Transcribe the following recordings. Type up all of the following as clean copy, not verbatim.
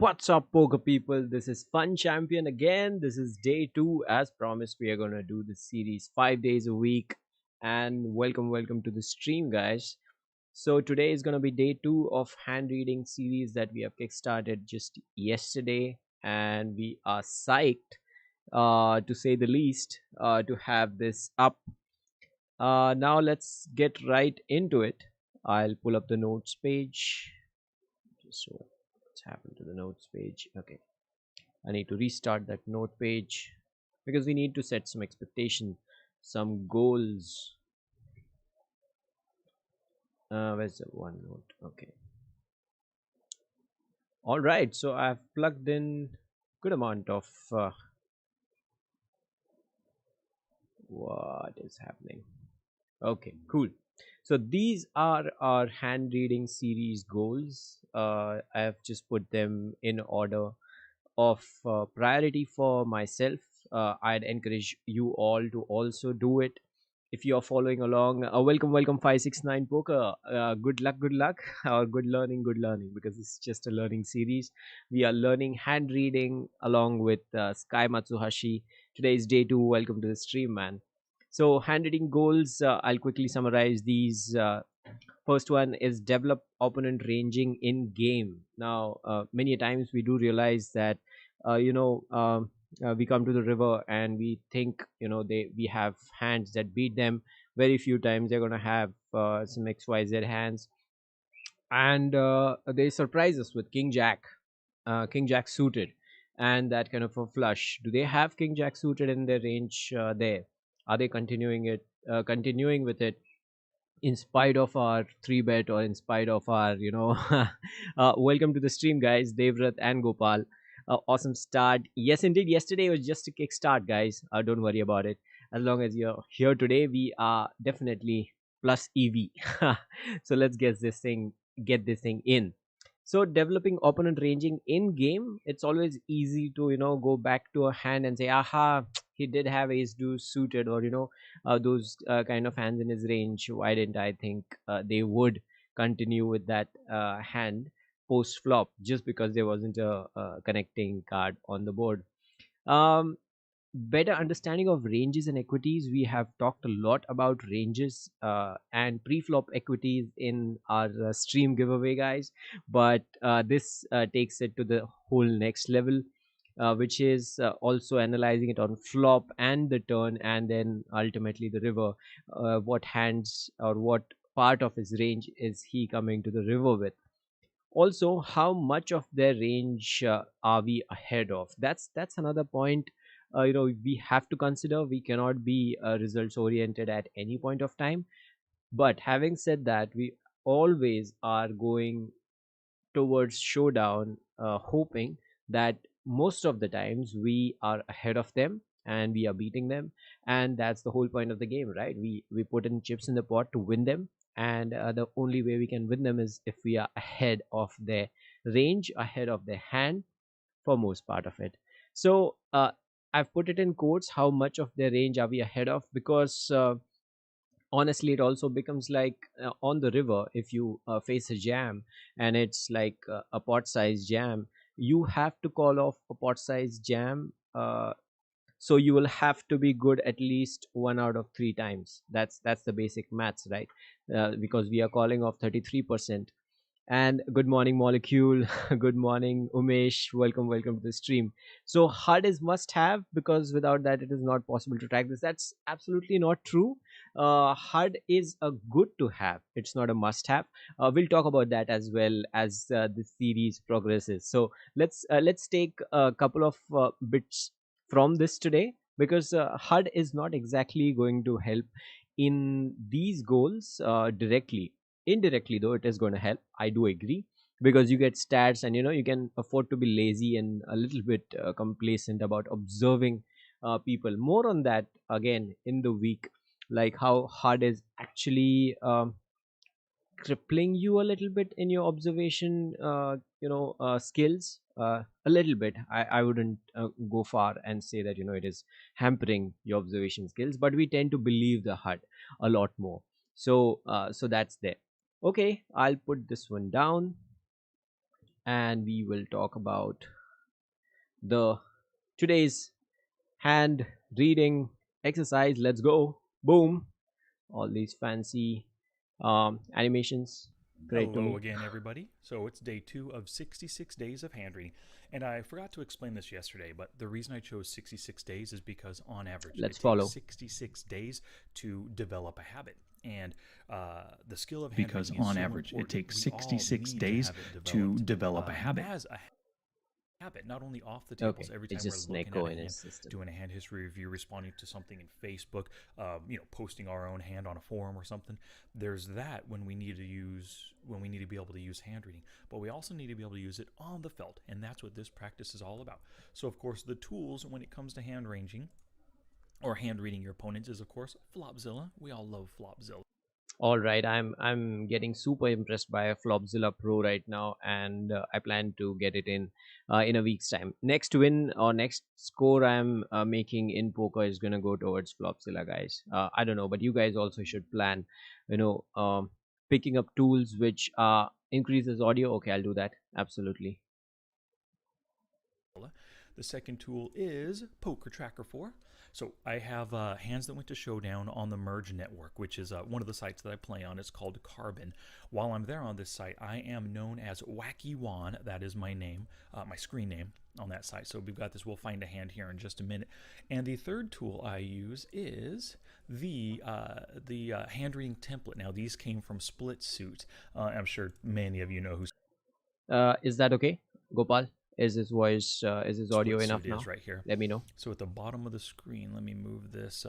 What's up, poker people? This is Funchampion again. This is day two. As promised, we are gonna do this series 5 days a week. And welcome to the stream, guys. So today is gonna be day two of hand reading series that we have kickstarted just yesterday, and we are psyched, to say the least, to have this up. Now let's get right into it. I'll pull up the notes page. Just so what's happened to the notes page? Okay. I need to restart that note page because we need to set some expectation, some goals. Where's the one note? Okay. All right. So I've plugged in good amount of what is happening. Okay, cool. So these are our hand reading series goals. I have just put them in order of priority for myself. I'd encourage you all to also do it if you're following along. Welcome 569 poker. Good luck, or good learning, because it's just a learning series. We are learning hand reading along with Sky Matsuhashi. Today is day two. Welcome to the stream, man. So hand reading goals, I'll quickly summarize these. First one is develop opponent ranging in game. Now, many times we do realize that, uh, you know, um, we come to the river and we think, we have hands that beat them. Very few times they're gonna have some XYZ hands, and they surprise us with King Jack suited, and that kind of a flush. Do they have King Jack suited in their range there? Are they continuing with it in spite of our three bet, or in spite of our welcome to the stream, guys, Devrat and Gopal. Awesome start. Yes, indeed, yesterday was just a kick start, guys. Don't worry about it. As long as you're here today, we are definitely plus EV. So let's get this thing in. So developing opponent ranging in game, it's always easy to go back to a hand and say, aha, he did have ace deuce suited, or those kind of hands in his range. Why didn't I think they would continue with that hand post flop, just because there wasn't a connecting card on the board. um Better understanding of ranges and equities. We have talked a lot about ranges and pre-flop equities in our stream giveaway, guys, but this takes it to the whole next level, which is also analyzing it on flop and the turn, and then ultimately the river. What hands or what part of his range is he coming to the river with? Also, how much of their range are we ahead of? That's another point. We have to consider. We cannot be results oriented at any point of time. But having said that, we always are going towards showdown, hoping that most of the times we are ahead of them and we are beating them. And that's the whole point of the game, right? We put in chips in the pot to win them, and the only way we can win them is if we are ahead of their range, ahead of their hand, for most part of it. So I've put it in quotes, how much of their range are we ahead of, because honestly, it also becomes like, on the river, if you face a jam and it's like a pot size jam, you have to call off a pot size jam. So you will have to be good at least 1 out of 3 times. That's the basic maths, right? Because we are calling off 33%. And good morning, Molecule. Good morning, Umesh. Welcome to the stream. So HUD is must have, because without that it is not possible to track this. That's absolutely not true. HUD is a good to have. It's not a must have. We'll talk about that as well as the series progresses. So let's take a couple of bits from this today, because HUD is not exactly going to help in these goals directly. Indirectly, though, it is going to help. I do agree, because you get stats, and you can afford to be lazy and a little bit complacent about observing people. More on that again in the week, like how hard is actually crippling you a little bit in your observation skills. A little bit. I wouldn't go far and say that it is hampering your observation skills, but we tend to believe the HUD a lot more. So that's there. Okay, I'll put this one down. and we will talk about the today's hand reading exercise. Let's go. Boom. All these fancy animations. Great to Hello me. again, everybody. So it's day 2 of 66 days of hand reading. And I forgot to explain this yesterday, but the reason I chose 66 days is because on average Let's it takes follow. 66 days to develop a habit. And the skill of hand because reading is on so average it important. takes We all 66 need days to have it to developed develop a habit. as a habit, not only off the tables. Okay, Every it's time we're just an looking echo at a in his hand, system. doing a hand history review, responding to something in Facebook, posting our own hand on a forum or something. There's that when we need to be able to use hand reading, but we also need to be able to use it on the felt, and that's what this practice is all about. So of course the tools when it comes to hand ranging or hand reading your opponents is of course Flopzilla. We all love Flopzilla. All right, I'm getting super impressed by Flopzilla Pro right now, and I plan to get it in a week's time. Next win or next score I'm making in poker is gonna go towards Flopzilla, guys. I don't know, but you guys also should plan. You know, picking up tools which increases audio. Okay, I'll do that. Absolutely. The second tool is Poker Tracker 4. So I have hands that went to Showdown on the Merge Network, which is one of the sites that I play on. It's called Carbon. While I'm there on this site, I am known as Wacky Juan. That is my name, my screen name on that site. So we've got this. We'll find a hand here in just a minute. And the third tool I use is the hand reading template. Now these came from Split Suit. I'm sure many of you know who Is that okay, Gopal? Is his voice, is his audio Split enough Suit now? is right here. Let me know. So at the bottom of the screen, let me move this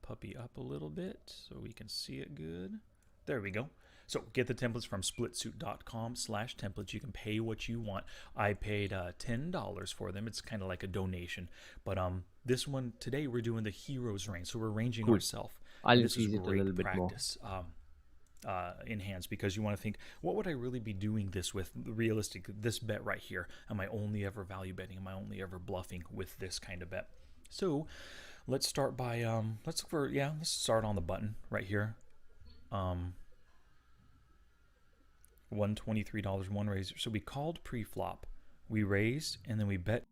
puppy up a little bit so we can see it good. There we go. So get the templates from splitsuit.com/templates. You can pay what you want. I paid $10 for them. It's kind of like a donation. But this one today we're doing the heroes range, so we're ranging Cool. ourselves. I'll This is increase it a little great bit more. practice. In hands, because you want to think, what would I really be doing this with? Realistic, this bet right here. Am I only ever value betting? Am I only ever bluffing with this kind of bet? So let's start by let's start on the button right here. $123 one raiser. So we called pre-flop, we raised, and then we bet,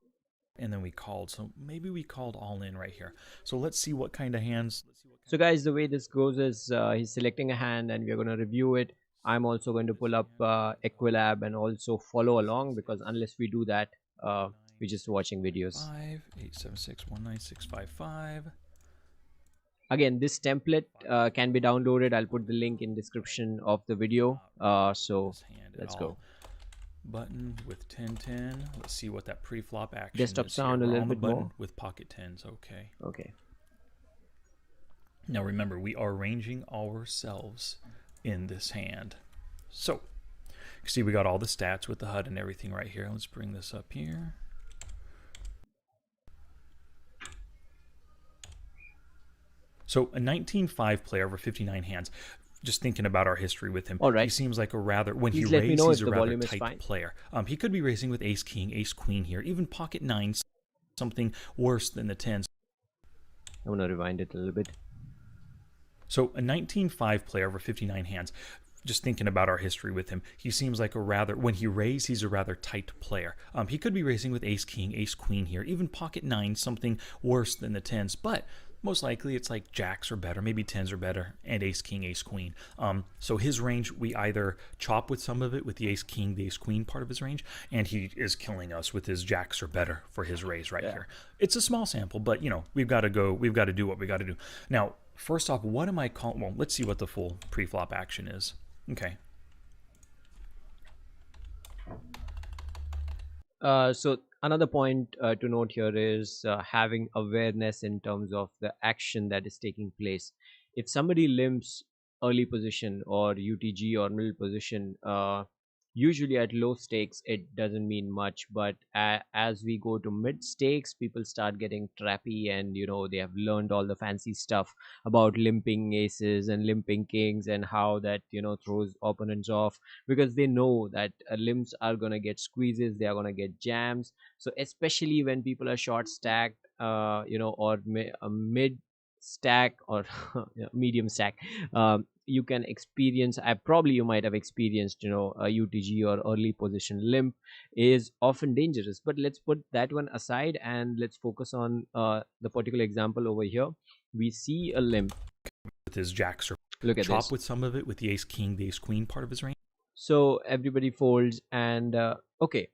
and then we called. So maybe we called all in right here. So let's see what kind of hands. So guys, the way this goes is he's selecting a hand and we're going to review it. I'm also going to pull up Equilab and also follow along, because unless we do that, we're just watching videos. 5 8 7 6 1 9 6 5 5. Again, this template can be downloaded. I'll put the link in description of the video. So let's go. Button with 10-10. Let's see what that pre-flop action Desktop is. sound Here. a We're little on the bit button more. with pocket tens. Okay. Okay. Now remember, we are ranging ourselves in this hand. So, see, we got all the stats with the HUD and everything right here. Let's bring this up here. So a 19-5 player over 59 hands. Just thinking about our history with him, all right. He seems like a rather, when Please he raises, he's a the rather tight player. He could be raising with ace king, ace queen here, even pocket nines, something worse than the tens. I'm gonna rewind it a little bit. So a 19-5 player over 59 hands. Just thinking about our history with him, he seems like a rather, when he raises, he's a rather tight player. He could be raising with ace king, ace queen here, even pocket nine, something worse than the tens, but most likely it's like jacks are better, maybe tens are better, and ace king, ace queen. So his range, we either chop with some of it with the ace king, the ace queen part of his range, and he is killing us with his jacks are better for his raise right here. It's a small sample, but we've got to do what we got to do. Now, first off, what am I calling? Well, let's see what the full pre-flop action is. Okay. So another point to note here is having awareness in terms of the action that is taking place. If somebody limps early position or UTG or middle position, usually at low stakes it doesn't mean much, but as we go to mid stakes, people start getting trappy, and they have learned all the fancy stuff about limping aces and limping kings and how that throws opponents off, because they know that limps are going to get squeezes, they are going to get jams. So especially when people are short stacked, or mid stack or medium stack, you can experience, probably you might have experienced, a UTG or early position limp is often dangerous. But let's put that one aside and let's focus on the particular example over here. We see a limp. With his jacks or Look at chop this. with some of it with the ace king, the ace queen part of his range. So everybody folds, and okay,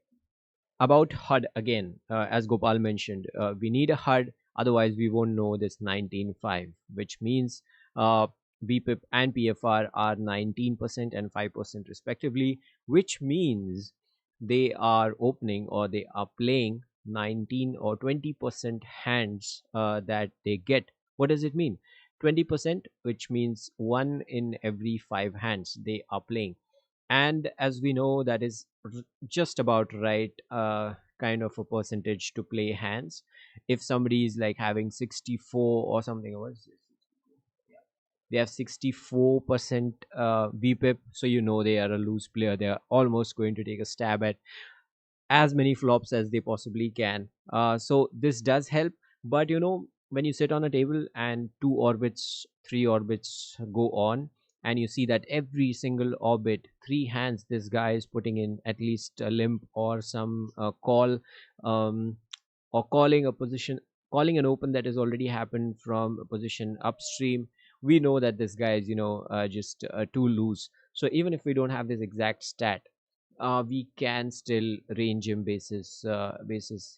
about HUD again, as Gopal mentioned, we need a HUD, otherwise we won't know this 19.5, which means BPIP and PFR are 19% and 5% respectively, which means they are opening or they are playing 19 or 20% hands that they get. What does it mean? 20%, which means one in every five hands they are playing. And as we know, that is just about right kind of a percentage to play hands. If somebody is like having 64 or something, what is this? They have 64% VPIP, so you know they are a loose player. They are almost going to take a stab at as many flops as they possibly can. So this does help, but when you sit on a table and two orbits, three orbits go on, and you see that every single orbit, three hands, this guy is putting in at least a limp or some call, um, or calling an open that has already happened from a position upstream. We know that this guy is just too loose. So even if we don't have this exact stat, we can still range him basis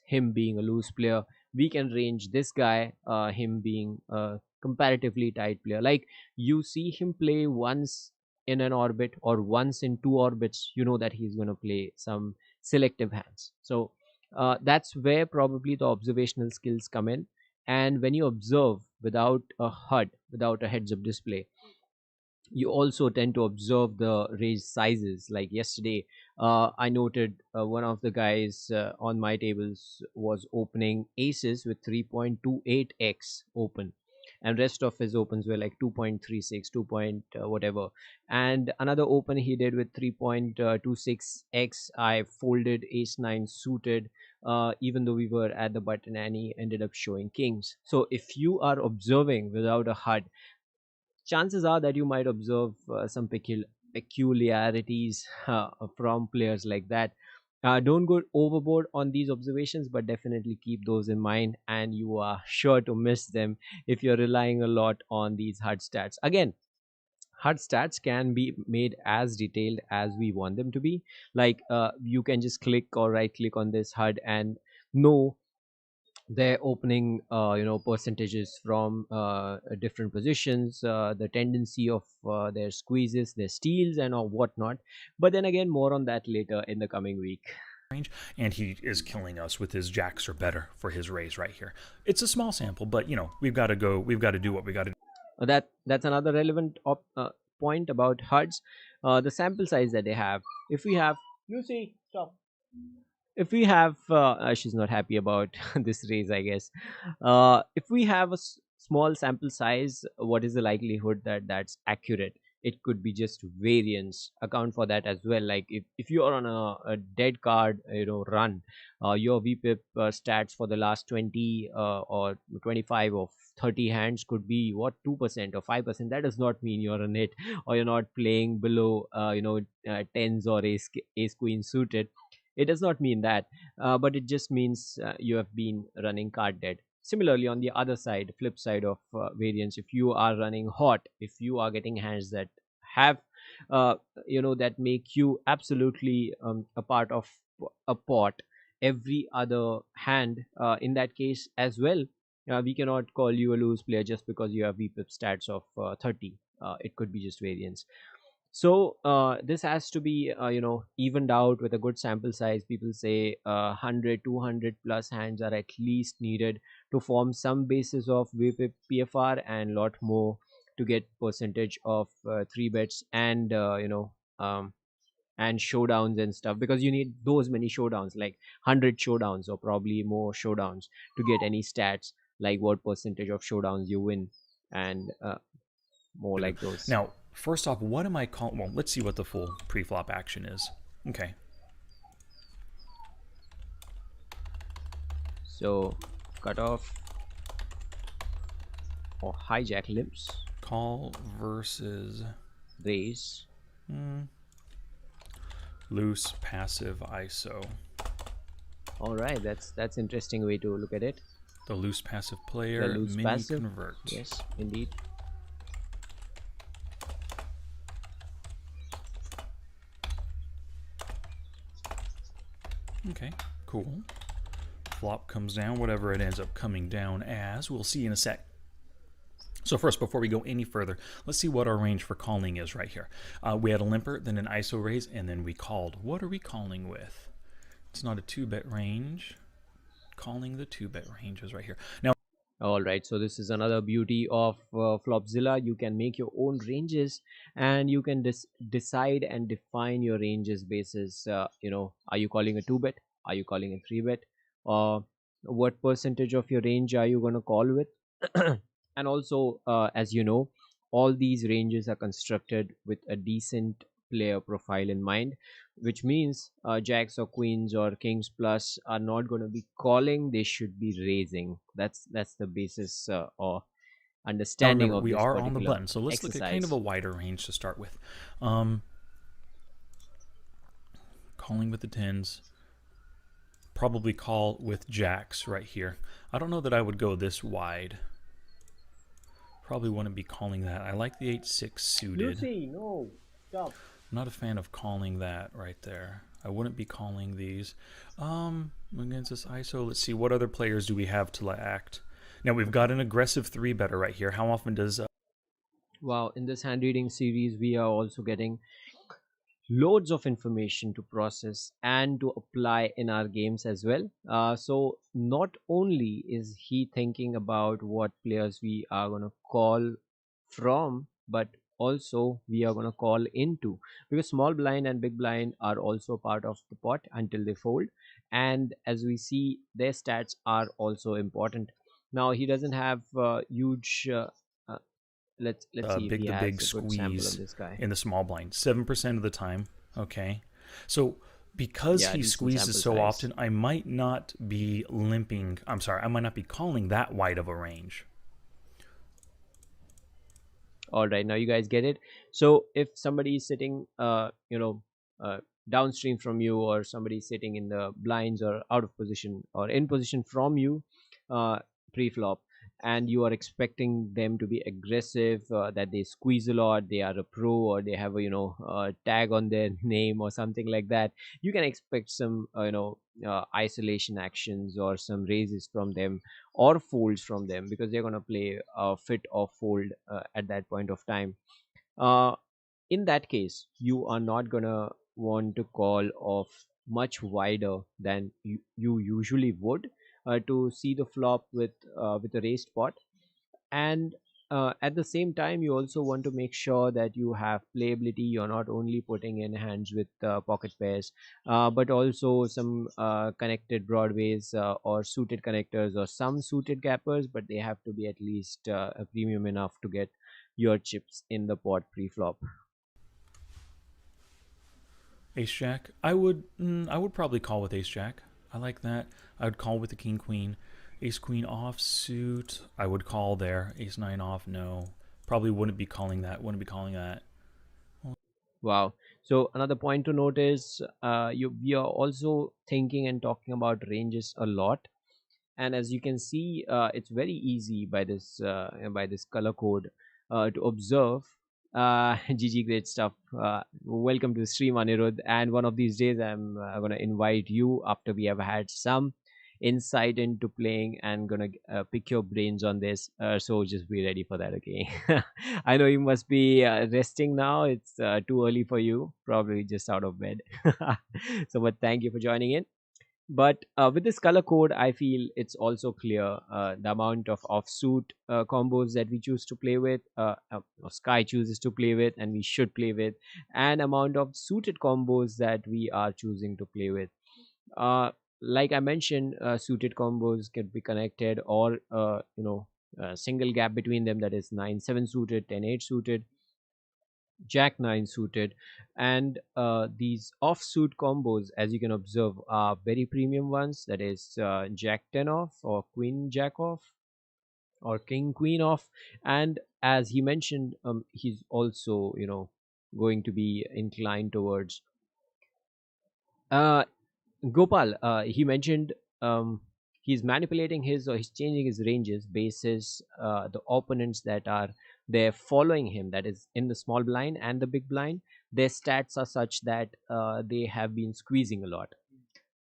him being a loose player. We can range this guy, him being a comparatively tight player. Like, you see him play once in an orbit or once in two orbits, you know that he's going to play some selective hands. So that's where probably the observational skills come in. And when you observe without a HUD, without a heads up display, you also tend to observe the raise sizes. Like yesterday, I noted one of the guys on my tables was opening aces with 3.28x open, and rest of his opens were like 2.36, 2 point whatever. And another open he did with 3.26x. I folded ace 9 suited, even though we were at the button, and he ended up showing kings. So if you are observing without a HUD, chances are that you might observe some peculiarities from players like that. Don't go overboard on these observations, but definitely keep those in mind, and you are sure to miss them if you're relying a lot on these HUD stats. Again, HUD stats can be made as detailed as we want them to be. Like, you can just click or right click on this HUD and know their opening percentages from different positions, the tendency of their squeezes, their steals, and or whatnot. But then again, more on that later in the coming week. Range, and he is killing us with his jacks or better for his raise right here. It's a small sample, but we've got to do what we got to do. That's another relevant point about HUDs, the sample size that they have. If we have, you see, stop. If we have, she's not happy about this raise, I guess. If we have a small sample size, what is the likelihood that that's accurate? It could be just variance. Account for that as well. Like, if you are on a dead card run, your VPIP stats for the last 20 or 25 or 30 hands could be what, 2% or 5%. That does not mean you're on it, or you're not playing below tens or ace queen suited. It does not mean that, but it just means you have been running card dead. Similarly, on the other side, flip side of variance, if you are running hot, if you are getting hands that have uh, that make you absolutely a part of a pot every other hand, in that case as well, we cannot call you a loose player just because you have VPIP stats of 30. It could be just variance. So this has to be evened out with a good sample size. People say 100 200 plus hands are at least needed to form some basis of VPIP PFR, and lot more to get percentage of three bets and and showdowns and stuff, because you need those many showdowns, like 100 showdowns or probably more showdowns to get any stats, like what percentage of showdowns you win, and more like those. Now, first off, what am I calling? Well, let's see what the full pre-flop action is. Okay. So cut off or hijack limps. Call versus Raise. loose passive ISO. All right, that's interesting way to look at it. The loose passive The player, loose mini passive. convert. Yes, indeed. Okay, cool. Flop comes down, whatever it ends up coming down as. We'll see in a sec. So first, before we go any further, let's see what our range for calling is right here. We had a limper, then an ISO raise, and then we called. What are we calling with? It's not a 2-bet range. Calling the 2-bet range is right here. Now, All right, so this is another beauty of Flopzilla. You can make your own ranges, and you can decide and define your ranges basis. Are you calling a 2-bet? Are you calling a 3-bet? Or what percentage of your range are you going to call with? And also, as you know, all these ranges are constructed with a decent player profile in mind, which means jacks or queens or kings plus are not going to be calling, they should be raising. That's the basis or now understanding remember, of we this are on the particular button, so let's look at kind of exercise. a wider range to start with. Calling with the tens. Probably call with jacks right here. I don't know that I would go this wide. Probably wouldn't be calling that. I like the 8-6 suited. Lucy, no, stop. I'm not a fan of calling that right there. I wouldn't be calling these. Against this ISO, let's see, what other players do we have to act? Now, we've got an aggressive 3-better right here. How often does... Wow, in this hand reading series, we are also getting loads of information to process and to apply in our games as well. So not only is he thinking about what players we are going to call from, but also we are going to call into, because small blind and big blind are also part of the pot until they fold, and as we see, their stats are also important. Now he doesn't have huge uh, let's see if big he the big has a good sample of squeeze this guy. in the small blind 7% of the time. Okay, so because Yeah, he decent squeezes sample so size. often, I might not be limping. I'm sorry, I might not be calling that wide of a range. All right, now you guys get it. So if somebody is sitting uh, downstream from you, or somebody is sitting in the blinds or out of position or in position from you pre-flop, and you are expecting them to be aggressive, that they squeeze a lot, they are a pro, or they have a tag on their name or something like that, you can expect some isolation actions or some raises from them or folds from them, because they're going to play fit or fold at that point of time. uh, in that case, you are not going to want to call off much wider than you usually would, to see the flop with a raised pot. And at the same time, you also want to make sure that you have playability. You're not only putting in hands with pocket pairs, but also some connected broadways, or suited connectors, or some suited gappers, but they have to be at least a premium enough to get your chips in the pot pre-flop. Ace Jack, I would probably call with Ace Jack. I like that. I would call with the King Queen. Ace Queen off suit, I would call there. Ace 9 off, no. Probably wouldn't be calling that. Wouldn't be calling that. Wow. So another point to note is, we are also thinking and talking about ranges a lot, and as you can see, it's very easy by this color code to observe. GG, great stuff. Welcome to the stream, Anirudh, and one of these days I'm going to invite you, after we have had some insight into playing, and gonna pick your brains on this, so just be ready for that. Okay. I know you must be resting now. It's too early for you, probably just out of bed. So but thank you for joining in. But with this color code, I feel it's also clear the amount of offsuit combos that we choose to play with, or Sky chooses to play with, and we should play with, and amount of suited combos that we are choosing to play with. Uh, like I mentioned, suited combos can be connected, or single gap between them, that is 9-7 suited, 10-8 suited, Jack 9 suited, and these offsuit combos, as you can observe, are very premium ones, that is Jack 10 off or Queen Jack off. or king queen off. And as he mentioned, he's also, going to be inclined towards uh Gopal. He mentioned, he's manipulating his, or he's changing his ranges basis the opponents that are there following him, that is in the small blind and the big blind. Their stats are such that they have been squeezing a lot.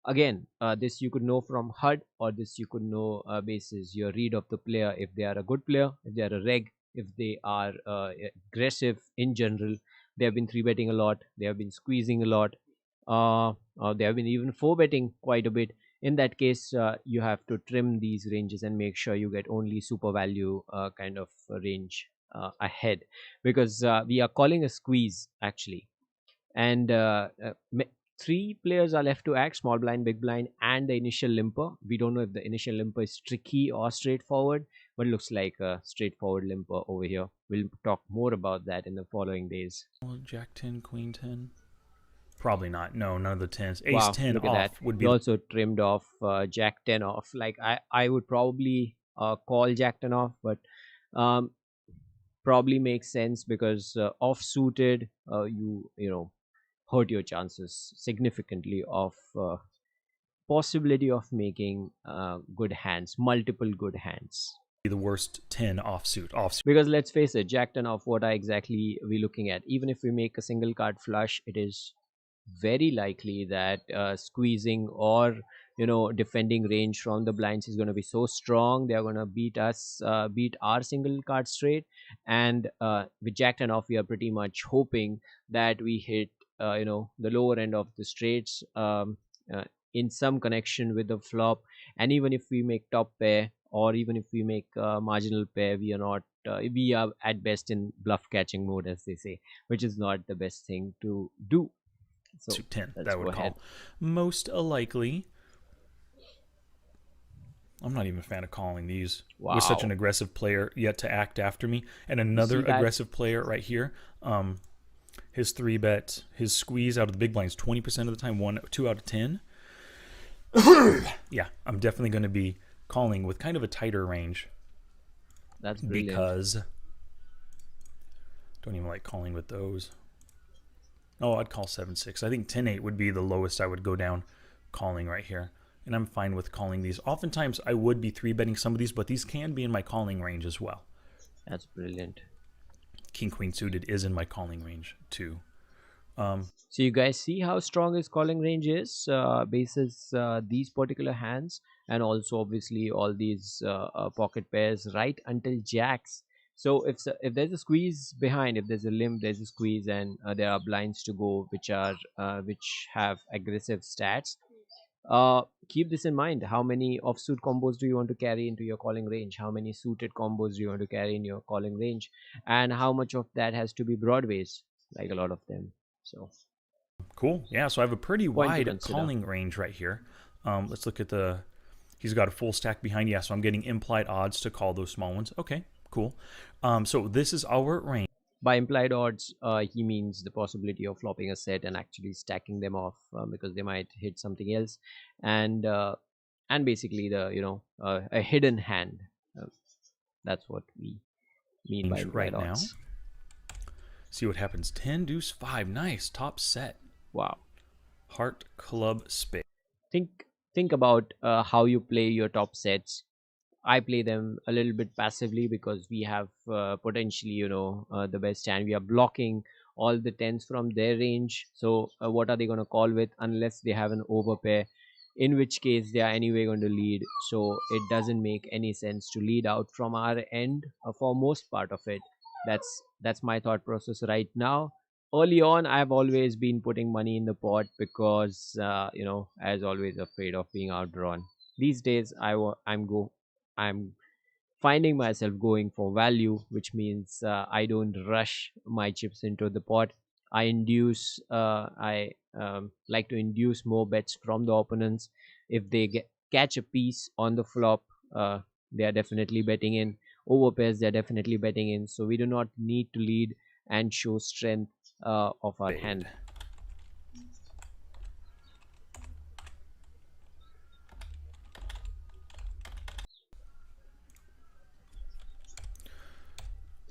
Again, this you could know from HUD, or this you could know basis your read of the player. If they are a good player, if they are a reg, if they are aggressive in general, they have been three betting a lot, they have been squeezing a lot, they have been even four betting quite a bit. In that case, you have to trim these ranges and make sure you get only super value kind of range ahead, because we are calling a squeeze actually. And three players are left to act: small blind, big blind, and the initial limper. We don't know if the initial limper is tricky or straightforward, but it looks like a straightforward limper over here. We'll talk more about that in the following days. Jack 10, Queen 10. Probably not. No, none of the tens. Ace Wow, 10 look at that. off would He be also trimmed off Jack 10 off. Like, I would probably call Jack 10 off, but um, probably makes sense because off suited, you know, hurt your chances significantly of possibility of making good hands, multiple good hands. the worst 10 offsuit. Offsuit. Because let's face it, Jack 10 off, what are exactly we looking at? Even if we make a single card flush, it is very likely that squeezing or defending range from the blinds is going to be so strong, they are going to beat us, beat our single card straight. And with Jack 10 off, we are pretty much hoping that we hit the lower end of the straights, uh, in some connection with the flop. And even if we make top pair, or even if we make marginal pair, we are not we are at best in bluff catching mode, as they say, which is not the best thing to do. So 10 let's that go would ahead. call. Most likely, I'm not even a fan of calling these with such an Wow. aggressive player yet to act after me, and You another see that? aggressive player right here. His three bet, his squeeze out of the big blinds 20% of the time, 2 out of 10. Yeah, I'm definitely going to be calling with kind of a tighter range That's brilliant. because don't even like calling with those. Oh, I'd call 7-6. I think 10-8 would be the lowest I would go down calling right here. And I'm fine with calling these. Oftentimes, I would be 3-betting some of these, but these can be in my calling range as well. That's brilliant. King Queen suited is in my calling range too. So you guys see how strong his calling range is, basis these particular hands, and also obviously all these pocket pairs right until jacks. So if there's a squeeze behind, if there's a limp, there's a squeeze, and there are blinds to go which have aggressive stats. Keep this in mind: how many offsuit combos do you want to carry into your calling range, how many suited combos do you want to carry in your calling range, and how much of that has to be broadways, like a lot of them. So Cool. Yeah, so I have a pretty point to wide consider. calling range right here. Let's look at the. He's got a full stack behind. Yeah, so I'm getting implied odds to call those small ones. Okay, cool. So this is our range. By implied odds, he means the possibility of flopping a set and actually stacking them off, because they might hit something else, and basically a hidden hand. Uh, that's what we mean by implied Right now. odds. See what happens. 10, deuce, 5. Nice. Top set. Wow. Heart, club, spade. Think about how you play your top sets. I play them a little bit passively because we have potentially, the best hand. We are blocking all the tens from their range. So what are they going to call with unless they have an overpair? In which case they are anyway going to lead. So it doesn't make any sense to lead out from our end for most part of it. That's my thought process right now. Early on, I've always been putting money in the pot because as always, afraid of being outdrawn. These days, I'm finding myself going for value, which means I don't rush my chips into the pot. I like to induce more bets from the opponents. If they catch a piece on the flop, they are definitely betting in. Overpairs, they are definitely betting in. So we do not need to lead and show strength of our Spade. hand.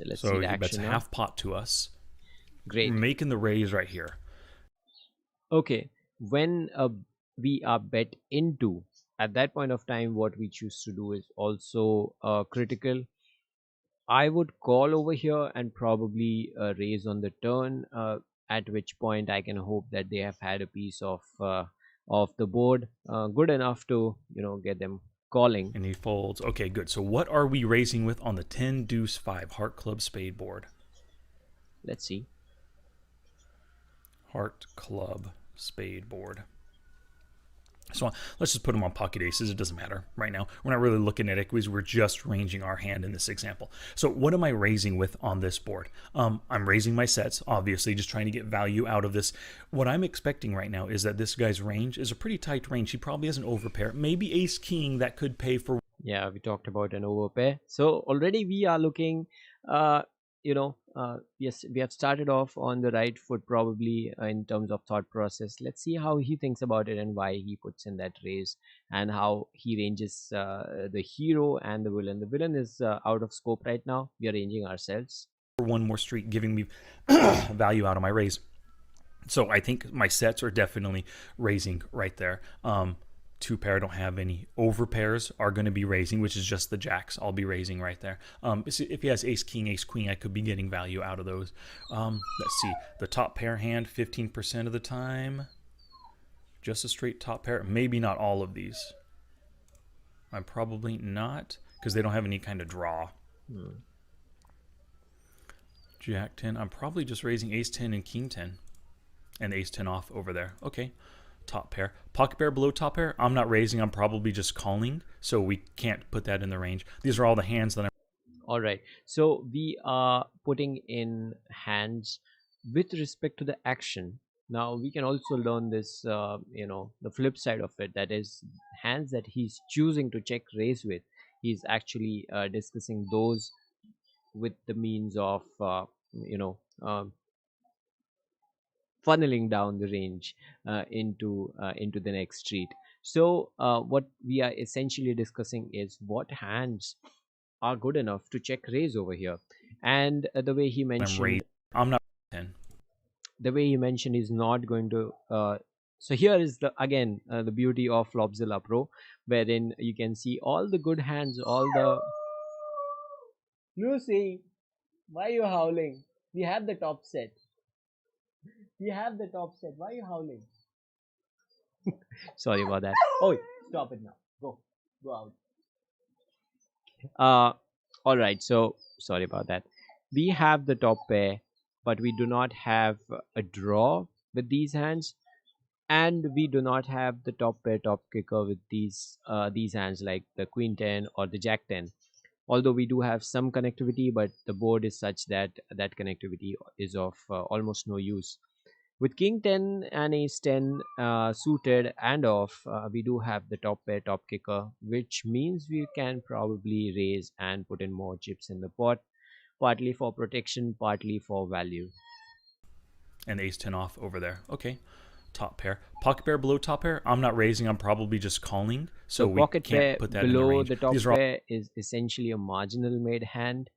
So let's see So the he bets action now. half pot to us. We're Great. making the raise right here. Okay, when we are bet into, at that point of time, what we choose to do is also critical. I would call over here and probably raise on the turn, at which point I can hope that they have had a piece of the board good enough to get them calling. And he folds. Okay, good. So what are we raising with on the 10 deuce 5 heart club spade board? Let's see. Heart club spade board. So let's just put them on pocket aces. It doesn't matter right now. We're not really looking at equities. We're just ranging our hand in this example. So what am I raising with on this board? I'm raising my sets, obviously, just trying to get value out of this. What I'm expecting right now is that this guy's range is a pretty tight range. He probably has an overpair, maybe ace king that could pay for. Yeah, we talked about an overpair. So already we are looking, yes, we have started off on the right foot probably in terms of thought process. Let's see how he thinks about it and why he puts in that raise and how he ranges the hero and the villain. The villain is out of scope right now. We are ranging ourselves. One more street, giving me value out of my raise. So I think my sets are definitely raising right there. Two pair, don't have any over pairs, are going to be raising, which is just the jacks. I'll be raising right there. If he has ace king, ace queen, I could be getting value out of those. Let's see, the top pair hand 15% of the time, just a straight top pair. Maybe not all of these. I'm probably not, because they don't have any kind of draw. Jack 10, I'm probably just raising ace 10 and king 10 and ace 10 off over there. Okay, top pair. Pocket pair below top pair, I'm not raising, I'm probably just calling, so we can't put that in the range. These are all the hands that I'm... All right, so we are putting in hands with respect to the action. Now we can also learn this, the flip side of it, that is hands that he's choosing to check raise with. He's actually discussing those with the means of, funneling down the range into the next street. So what we are essentially discussing is what hands are good enough to check raise over here. And the way he mentioned, I'm not 10. the way he mentioned is not going to so here is the again the beauty of Flopzilla Pro, wherein you can see all the good hands, all the... Lucy, why are you howling? We have the top set. We have the top set. Why are you howling? Sorry about that. Oh, stop it now. Go out. All right, so sorry about that. We have the top pair, but we do not have a draw with these hands, and we do not have the top pair top kicker with these hands like the queen 10 or the jack 10. Although we do have some connectivity, but the board is such that that connectivity is of almost no use. With king 10 and ace 10 suited and off, we do have the top pair top kicker, which means we can probably raise and put in more chips in the pot, partly for protection, partly for value. And ace 10 off over there. Okay, top pair. Pocket pair below top pair, I'm not raising, I'm probably just calling, so we pocket can't pair put that in the below range. the top These are all... pair is essentially a marginal made hand.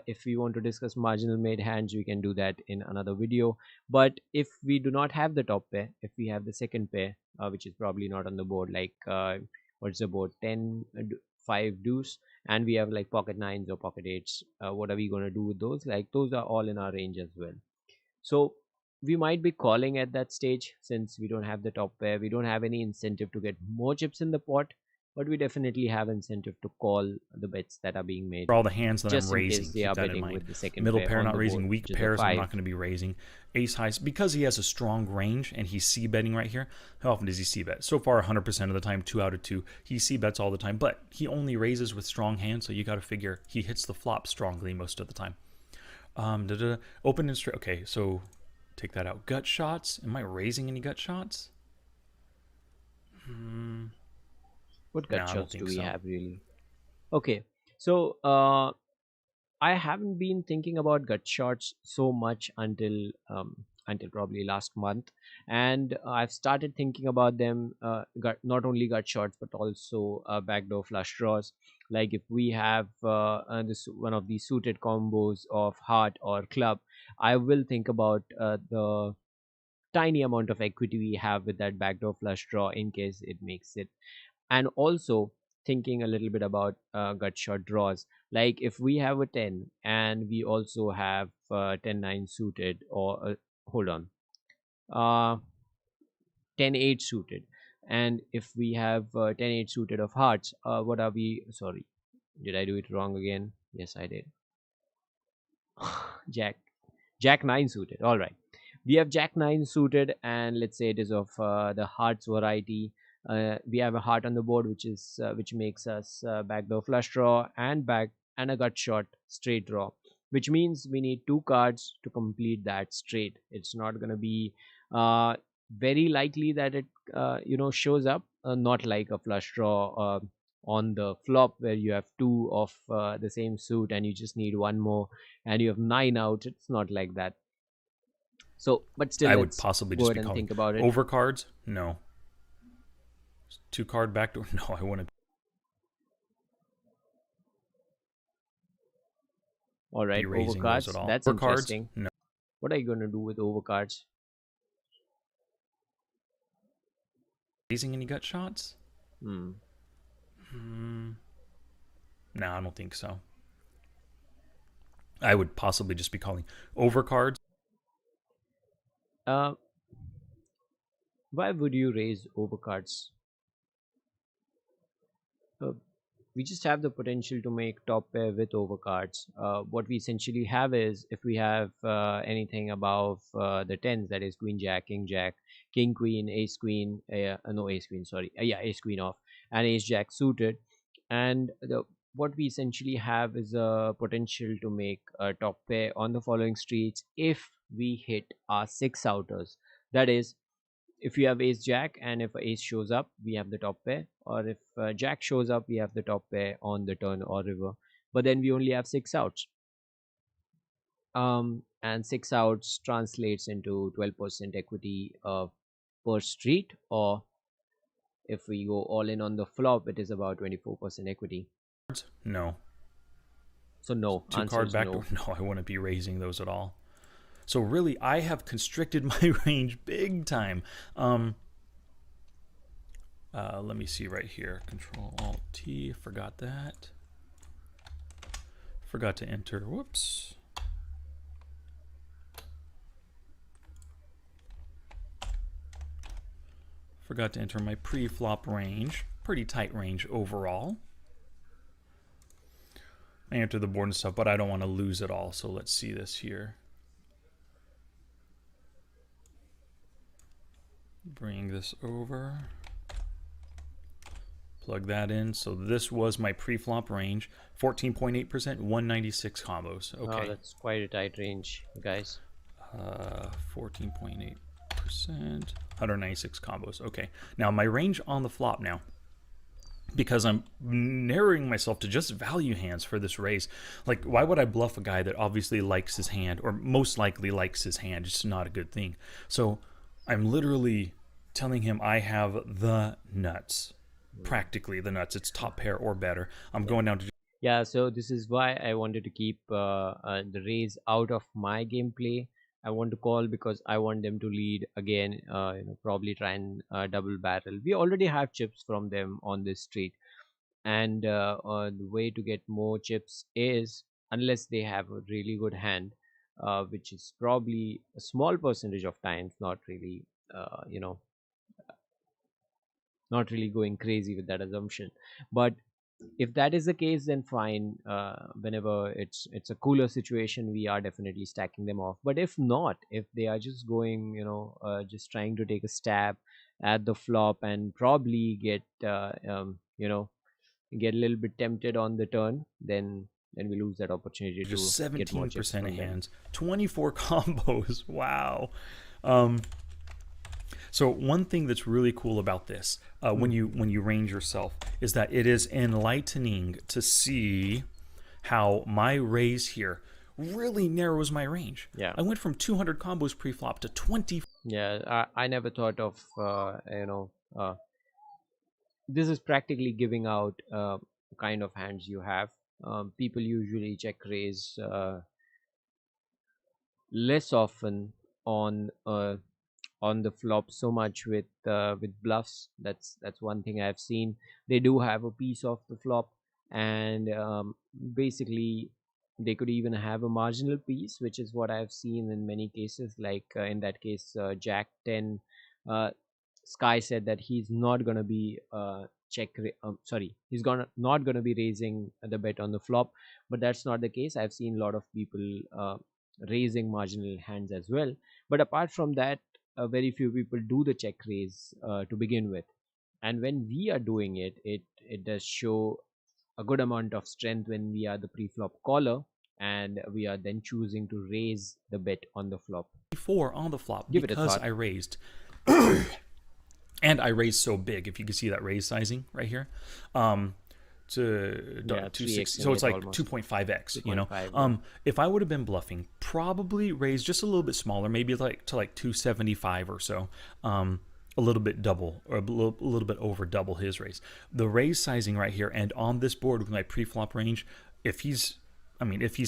If we want to discuss marginal made hands, we can do that in another video. But if we do not have the top pair, if we have the second pair, which is probably not on the board, like what's the board, 10 5 deuce, and we have like pocket nines or pocket eights, what are we going to do with those? Like those are all in our range as well. So we might be calling at that stage, since we don't have the top pair. We don't have any incentive to get more chips in the pot, but we definitely have incentive to call the bets that are being made, all the hands that just I'm in raising. case they Keep are that in betting mind. with the second Middle pair pair on not the raising, board, weak which is a pairs I'm five. not going to be raising. Ace highs, because he has a strong range and he's c-betting right here. How often does he c-bet? So far 100% of the time, 2 out of 2. He c-bets all the time, but he only raises with strong hands, so you got to figure he hits the flop strongly most of the time. Open and straight. Okay, so take that out. Gut shots. Am I raising any gut shots? What gut No, shots do we so. have really? Okay, so I haven't been thinking about gut shots so much until probably last month, and I've started thinking about them. Not only gut shots but also backdoor flush draws. Like if we have this one of these suited combos of heart or club, I will think about the tiny amount of equity we have with that backdoor flush draw in case it makes it. And also thinking a little bit about gut shot draws. Like if we have a 10 and we also have 10-9 suited, or hold on, uh 10-8 suited, and if we have 10-8 suited of hearts, what are we, sorry, did I do it wrong again? Yes, I did. jack Jack 9 suited. All right. We have Jack 9 suited, and let's say it is of the hearts variety. We have a heart on the board, which makes us backdoor flush draw and back and a gut shot straight draw, which means we need two cards to complete that straight. It's not going to be uh, very likely that it shows up, not like a flush draw on the flop where you have two of the same suit and you just need one more and you have nine out. It's not like that. So, but still, I would let's possibly go just ahead be and calling think about it. overcards. No. 2 card backdoor. No, I wouldn't All be right, raising those at overcards. all. That's Overcards. interesting. No. What are you going to do with overcards? Raising any gut shots? Hmm. No, I don't think so. I would possibly just be calling overcards. Uh, why would you raise overcards? Uh, we just have the potential to make top pair with overcards. What we essentially have is if we have anything above the tens, that is queen jack, king queen, ace queen, no ace queen, sorry, yeah, ace queen off, and ace jack suited, and what we essentially have is a potential to make a top pair on the following streets if we hit our six outers. That is, if you have ace jack and if ace shows up, we have the top pair, or if jack shows up, we have the top pair on the turn or river. But then we only have six outs, and six outs translates into 12% equity per street, or if we go all in on the flop, it is about 24% equity. No. So no, 2 answer card is backdoor. no. No, I wouldn't be raising those at all. So really, I have constricted my range big time. Let me see right here. Control Alt T. Forgot that. Forgot to enter. Whoops. Forgot to enter my pre-flop range. Pretty tight range overall. I enter the board and stuff, but I don't want to lose it all. So let's see this here. Bring this over. Plug that in. So this was my pre-flop range. 14.8%, 196 combos. Okay. Oh, that's quite a tight range, guys. 14.8%, 196 combos. Okay. Now my range on the flop now, because I'm narrowing myself to just value hands for this raise. Like, why would I bluff a guy that obviously likes his hand, or most likely likes his hand? It's not a good thing. So I'm literally telling him I have the nuts. Practically the nuts. It's top pair or better. I'm going down to... Yeah, so this is why I wanted to keep the raise out of my gameplay. I want to call because I want them to lead again, probably try and double barrel. We already have chips from them on this street, and the way to get more chips is, unless they have a really good hand, which is probably a small percentage of times, not really, not really going crazy with that assumption. But if that is the case, then fine. Whenever it's a cooler situation, we are definitely stacking them off. But if not, if they are just going, just trying to take a stab at the flop and probably get a little bit tempted on the turn, then we lose that opportunity just to get more chips 17% of from them. hands, 24 combos. Wow. So one thing that's really cool about this, when you range yourself, is that it is enlightening to see how my raise here really narrows my range. Yeah. I went from 200 combos pre-flop to 20. Yeah, I never thought of this is practically giving out kind of hands you have. People usually check raise less often on on the flop so much with bluffs. That's one thing I've seen. They do have a piece of the flop, and basically they could even have a marginal piece, which is what I've seen in many cases. Like in that case, Jack 10, uh, Sky said that he's not gonna be sorry, he's gonna not gonna be raising the bet on the flop, but that's not the case. I've seen a lot of people raising marginal hands as well. But apart from that, very few people do the check raise to begin with. And when we are doing it, it does show a good amount of strength when we are the pre-flop caller and we are then choosing to raise the bet on the flop. 4 on the flop Give it a because thought. I raised. And I raised so big, if you can see that raise sizing right here. To Yeah, 260, 3x so it's like almost 2.5x, you 2.5. know. If I would have been bluffing, probably raise just a little bit smaller, maybe like to like 275 or so, a little bit double or a little bit over double his raise. The raise sizing right here, and on this board with my pre-flop range, if he's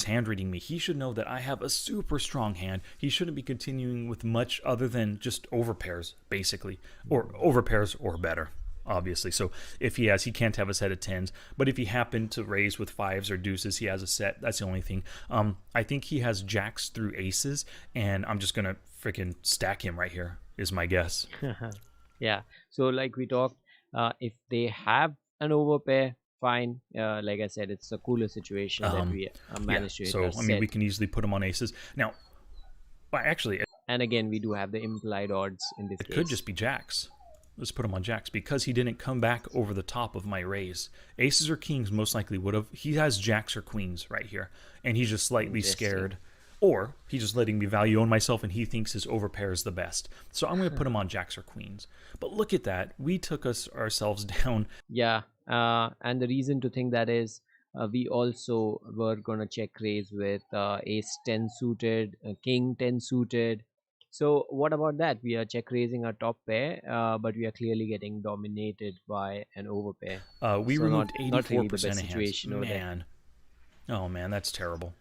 hand reading me, he should know that I have a super strong hand. He shouldn't be continuing with much other than just overpairs, basically, or overpairs or better, obviously. So if he can't have a set of tens. But if he happened to raise with fives or deuces, he has a set. That's the only thing. I think he has jacks through aces, and I'm just gonna freaking stack him right here, is my guess. Yeah. So like we talked, if they have an overpair, fine. Like I said, it's a cooler situation that we managed to hit So our I mean, set. we can easily put him on aces now. Well, actually, And again, we do have the implied odds in this it case. could just be jacks. Let's put him on jacks because he didn't come back over the top of my raise. Aces or kings most likely would have. He has jacks or queens right here, and he's just slightly scared. Or he's just letting me value own myself, and he thinks his overpair is the best. So I'm going to put him on jacks or queens. But look at that. We took ourselves down. Yeah. And the reason to think that is we also were going to check raise with ace 10 suited, king 10 suited. So what about that? We are check raising our top pair, but we are clearly getting dominated by an overpair. We So removed not really the 84% best of hands. situation over there. Man. Oh, man, that's terrible.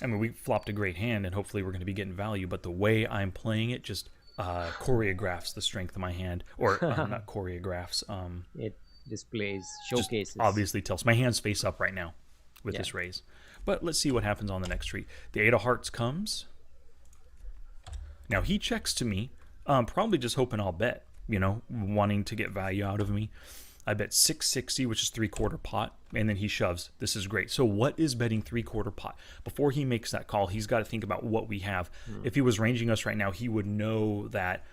I mean, we flopped a great hand, and hopefully we're going to be getting value, but the way I'm playing it just choreographs the strength of my hand. Or not choreographs. It displays, showcases. Obviously tells. My hand's face up right now with Yeah. this raise. But let's see what happens on the next tree. The 8 of hearts comes. Now he checks to me, probably just hoping I'll bet, wanting to get value out of me. I bet 660, which is 3/4 pot, and then he shoves. This is great. So what is betting 3/4 pot? Before he makes that call, he's got to think about what we have. If he was ranging us right now, he would know that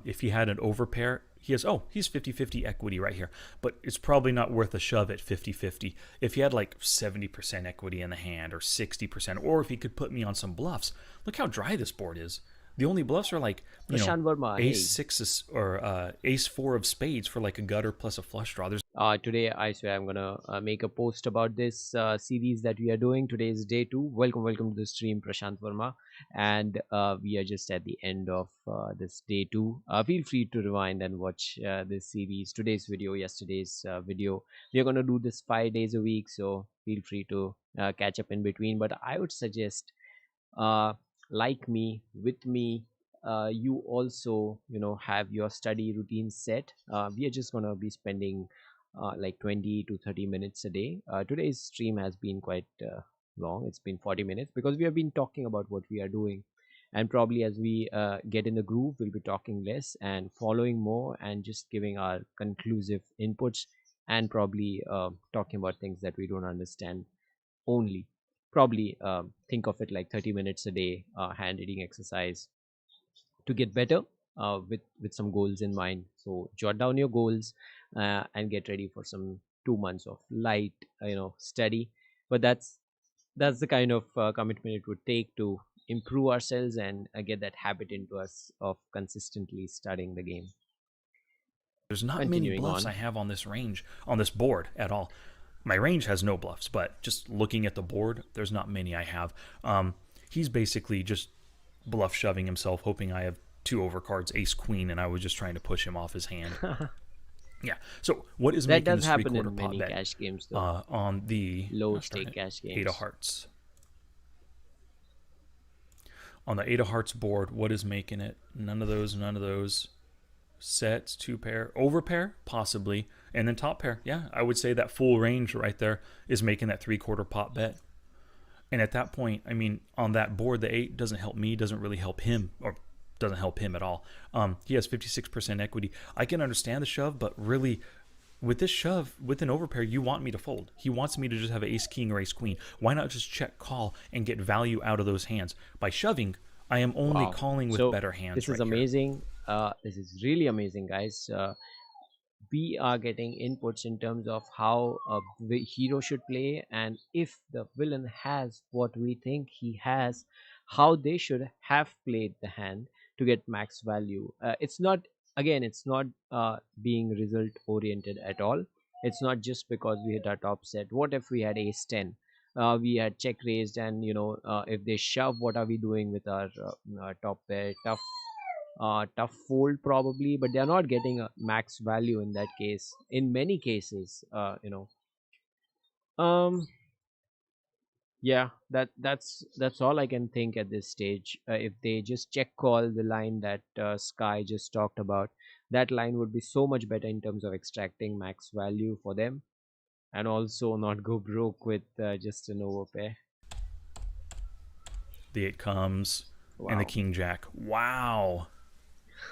if he had an overpair, he's 50-50 equity right here. But it's probably not worth a shove at 50-50. If he had like 70% equity in the hand or 60%, or if he could put me on some bluffs. Look how dry this board is. The only bluffs are like, Prashant Verma, ace 6 or ace 4 of spades for like a gutter plus a flush draw. There's Today, I swear I'm gonna make a post about this series that we are doing. Today is day 2. Welcome to the stream, Prashant Verma, and we are just at the end of this day 2. Feel free to rewind and watch this series, today's video, yesterday's video. We are gonna do this 5 days a week, so feel free to catch up in between. But I would suggest, like me, with me, you also have your study routine set. We are just gonna be spending like 20 to 30 minutes a day. Today's stream has been quite long. It's been 40 minutes because we have been talking about what we are doing, and probably as we get in the groove, we'll be talking less and following more and just giving our conclusive inputs, and probably talking about things that we don't understand only. Probably think of it like 30 minutes a day hand reading exercise to get better, with some goals in mind. So jot down your goals and get ready for some 2 months of light study. But that's the kind of commitment it would take to improve ourselves and get that habit into us of consistently studying the game. There's not many Continuing bluffs on. I have on this board at all. My range has no bluffs, but just looking at the board, there's not many I have. He's basically just bluff shoving himself, hoping I have 2 overcards, ace queen, and I was just trying to push him off his hand. Yeah. So what is That making does this three happen quarter in pot many bet cash games, though. on the Low start stake it cash eight of games. hearts? On the eight of hearts board, what is making it? None of those. None of those. Sets, two pair, over pair, possibly, and then top pair. Yeah, I would say that full range right there is making that three quarter pot bet. And at that point, I mean, on that board, the eight doesn't help me, doesn't really help him, or doesn't help him at all. He has 56% equity. I can understand the shove, but really, with this shove, with an overpair, you want me to fold. He wants me to just have ace king or ace queen. Why not just check call and get value out of those hands? By shoving, I am only Wow. calling with So better hands this is right here. amazing. This is really amazing, guys. We are getting inputs in terms of how the hero should play, and if the villain has what we think he has, how they should have played the hand to get max value. It's not, again, it's not being result oriented at all. It's not just because we hit our top set. What if we had ace 10? We had check raised, and if they shove, what are we doing with our top pair? Tough fold probably, but they're not getting a max value in that case. In many cases, um yeah, that's all I can think at this stage. If they just check call the line that Sky just talked about, that line would be so much better in terms of extracting max value for them, and also not go broke with just an overpair. The eight comes, and the Wow. king jack. Wow.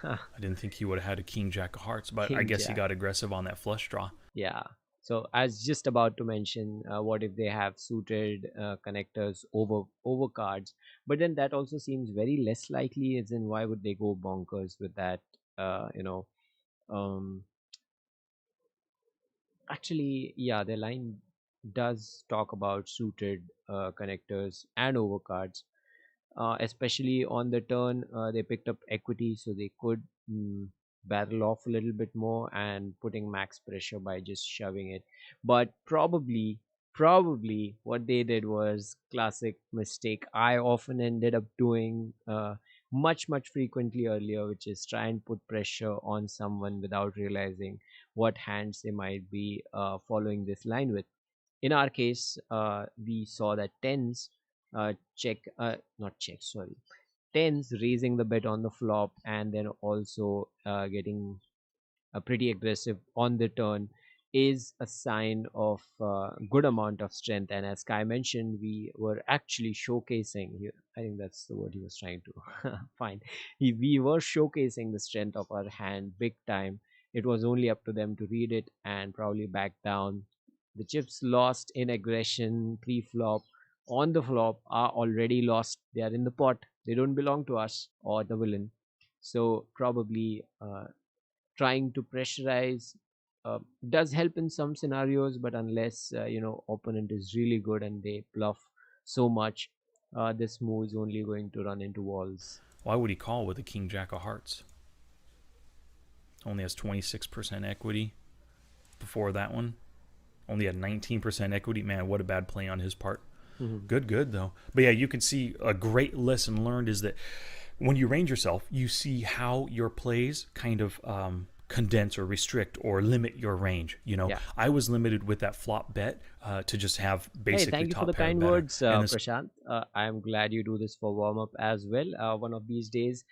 I didn't think he would have had a king jack of hearts, but I King guess he jack. got aggressive on that flush draw. Yeah. So I was just about to mention, what if they have suited connectors over cards, but then that also seems very less likely. As in, why would they go bonkers with that? Uh, you know, um, Actually, yeah, the line does talk about suited connectors and overcards, especially on the turn. They picked up equity, so they could barrel off a little bit more and putting max pressure by just shoving it. But probably what they did was classic mistake I often ended up doing much frequently earlier, which is try and put pressure on someone without realizing what hands they might be following this line with. In our case, we saw that tens check, not check, sorry, tens raising the bet on the flop, and then also getting pretty aggressive on the turn is a sign of good amount of strength. And as Kai mentioned, we were actually showcasing here, I think that's the word he was trying to find. We were showcasing the strength of our hand big time. It was only up to them to read it and probably back down. The chips lost in aggression pre-flop on the flop are already lost. They are in the pot. They don't belong to us or the villain. So probably trying to pressurize does help in some scenarios, but unless opponent is really good and they bluff so much, this move is only going to run into walls. Why would he call with a king jack of hearts? Only has 26% equity before that one. Only had 19% equity. Man, what a bad play on his part. Mhm. Good though. But yeah, you can see a great lesson learned is that when you range yourself, you see how your plays kind of condense or restrict or limit your range. Yeah. I was limited with that flop bet to just have Hey, basically thank you for the top pair kind better. words, And this Prashant. I'm glad you do this for warm up as well. One of these days,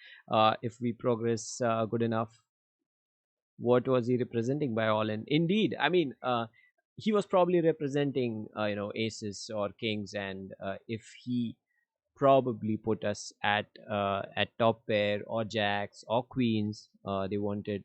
if we progress good enough, what was he representing by all in? Indeed, I mean, he was probably representing aces or kings, and if he probably put us at top pair or jacks or queens, they wanted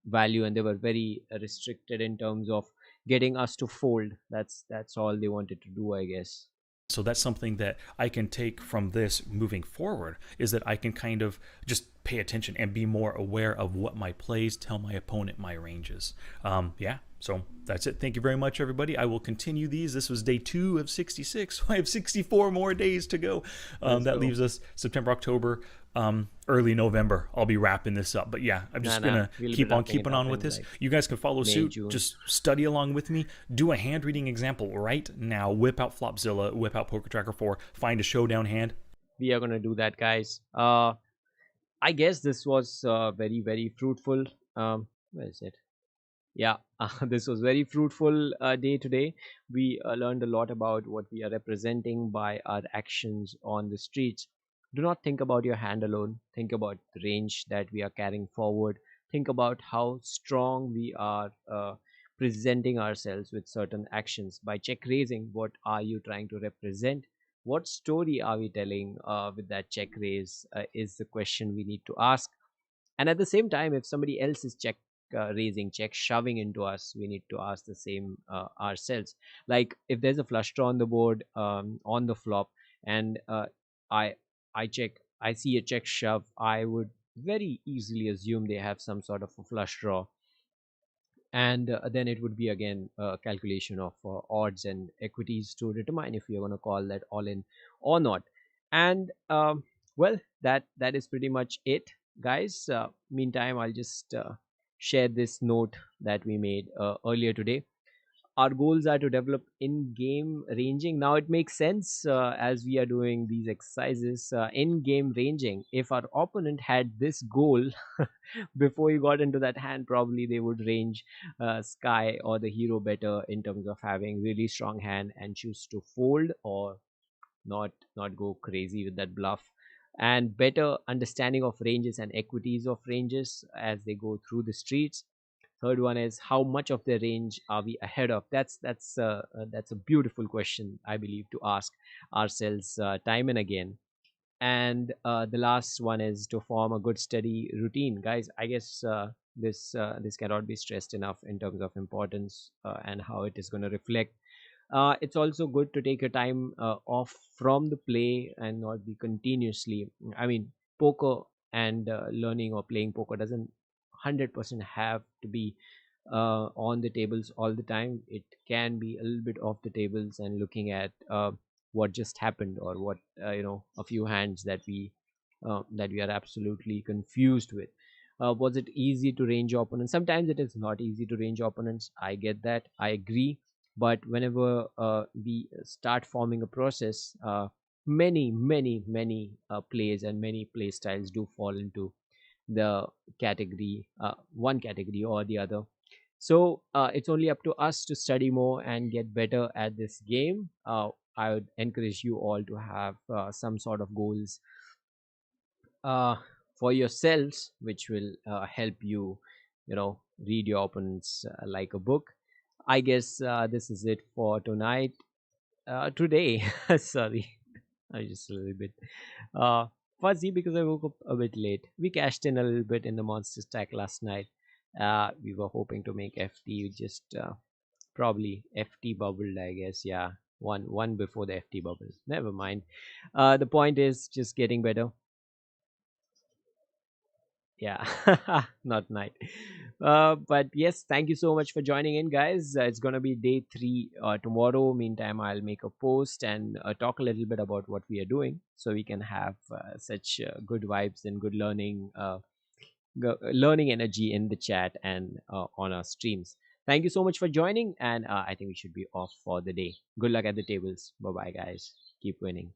value, and they were very restricted in terms of getting us to fold. That's all they wanted to do, I guess. So that's something that I can take from this moving forward is that I can kind of just pay attention and be more aware of what my plays tell my opponent my ranges. Yeah, so that's it. Thank you very much, everybody. I will continue these. This was day 2 of 66. I have 64 more days to go. Let's That go. leaves us September, October, early November. I'll be wrapping this up. But yeah, I'm Nah, just nah, gonna we'll be keep on wrapping it keeping up on with in this. like You guys can follow May, suit. June. Just study along with me. Do a hand reading example right now. Whip out Flopzilla. Whip out Poker Tracker 4. Find a showdown hand. We are gonna do that, guys. I guess this was very fruitful. Where is it? Yeah, this was very fruitful day today. We learned a lot about what we are representing by our actions on the streets. Do not think about your hand alone. Think about the range that we are carrying forward. Think about how strong we are presenting ourselves with certain actions. By check raising, what are you trying to represent? What story are we telling with that check raise? Is the question we need to ask. And at the same time, if somebody else is check raising, check shoving into us, we need to ask the same ourselves. Like if there's a flush draw on the board, on the flop, and i I check, I see a check shove, I would very easily assume they have some sort of a flush draw. And then it would be again a calculation of odds and equities to determine if you're going to call that all in or not. And well, that is pretty much it, guys. Meantime, I'll just share this note that we made earlier today. Our goals are to develop in-game ranging. Now it makes sense as we are doing these exercises. In-game ranging, if our opponent had this goal before you got into that hand, probably they would range Sky or the hero better in terms of having really strong hand and choose to fold or not go crazy with that bluff. And better understanding of ranges and equities of ranges as they go through the streets. Third one is how much of the range are we ahead of? That's a beautiful question, I believe, to ask ourselves time and again. And the last one is to form a good study routine, guys. I guess this cannot be stressed enough in terms of importance and how it is going to reflect. It's also good to take a time off from the play and not be continuously. I mean, poker and learning or playing poker doesn't 100% have to be on the tables all the time. It can be a little bit off the tables and looking at what just happened, or what a few hands that we are absolutely confused with. Was it easy to range opponents? Sometimes it is not easy to range opponents. I get that. I agree. But whenever we start forming a process, many plays and many play styles do fall into the category, one category or the other. So it's only up to us to study more and get better at this game. I would encourage you all to have some sort of goals uh, for yourselves, which will help you, read your opponents like a book. I guess this is it for tonight. Today, sorry, I just a little bit uh, fuzzy because I woke up a bit late. We cashed in a little bit in the monster stack last night. We were hoping to make FT, just probably FT bubbled, I guess. Yeah, one before the FT bubbles. Never mind. The point is just getting better. Yeah, not night. But yes, thank you so much for joining in, guys. It's gonna be day 3 tomorrow. Meantime, I'll make a post and talk a little bit about what we are doing, so we can have such good vibes and good learning energy in the chat and on our streams. Thank you so much for joining, and I think we should be off for the day. Good luck at the tables. Bye bye, guys. Keep winning.